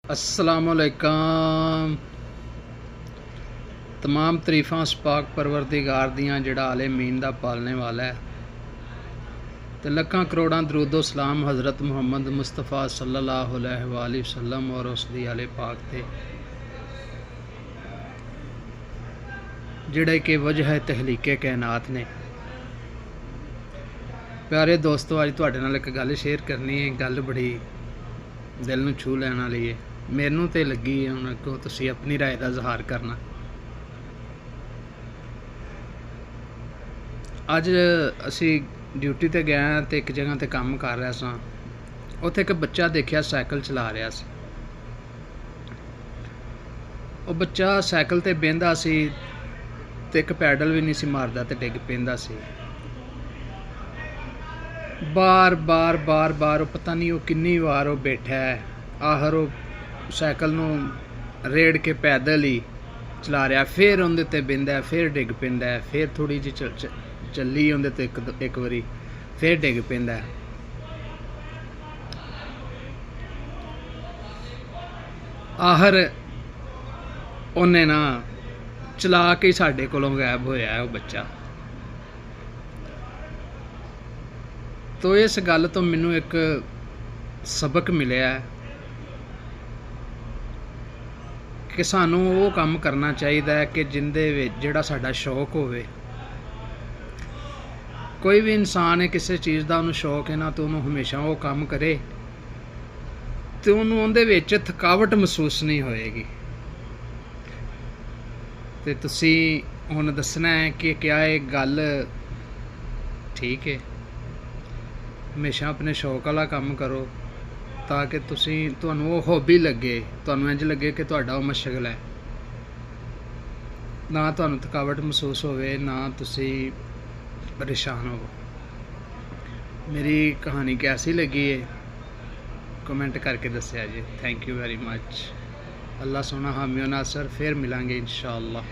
अस्सलामुअलैकुम। तमाम तरीफ़ां उस पाक परवरदिगार दियां जिहड़ा आलमीन दा पालने वाला है, तो लखां करोड़ां दरूदो सलाम हज़रत मुहम्मद मुस्तफ़ा सल्लल्लाहु अलैहि वसल्लम और उसदी आले पाक ते जिहड़े कि वजह तहलीके कायनात ने। प्यारे दोस्तों, अज तुहाडे नाल एक गल शेयर करनी है। गल बड़ी दिल नूं छू लैण वाली है। मैनूं ते लगी है, हुण अगों तुसीं अपनी राय दा इज़हार करना। अज असी ड्यूटी ते गए तो एक जगह ते काम कर रहा सां। उत्थे एक बच्चा देखिया साइकिल चला रहा सी। वो बच्चा साइकिल ते बहिंदा सी ते एक पैडल भी नहीं सी मारदा ते डिग पैंदा सी। बार बार बार बार वो पता नहीं वो कितनी बार वो बैठा है। आखिर वो साइकिल नूं रेड़ के पैदल ही चला रहा, फिर उहदे ते बहिंदा, फिर डिग पैंदा, फिर थोड़ी जी ਚੱਲੀ ਉਹਦੇ ਤੇ ਇੱਕ ਵਾਰੀ फिर डिग पैंदा। आखिर ਉਹਨੇ ना चला के साडे कोलों गायब होया है वो बच्चा। तो इस गल तो मैनू एक सबक मिलिया है कि सानू वो काम करना चाहिए कि जिंदे विच जिहड़ा साडा शौक होवे। कोई भी इंसान है, किसी चीज़ का उन्होंने शौक है ना, तो उन्होंने हमेशा वो काम करे तो उन्होंने उहदे विच थकावट महसूस नहीं होएगी। तो तुसी हुण दसना है कि क्या ये गल ठीक है। हमेशा अपने शौक वाला काम करो ताकि तुसी तुहानू वो हॉबी लगे, तुहानू इंज लगे कि तुहाडा वो मशगल है, ना तुहानू थकावट महसूस होवे, ना तुसी परेशान हो। मेरी कहानी कैसी लगी है कमेंट करके दस्या जी। Thank you very much. अल्लाह सोना हामी नासर। फिर मिलांगे इंशाअल्लाह।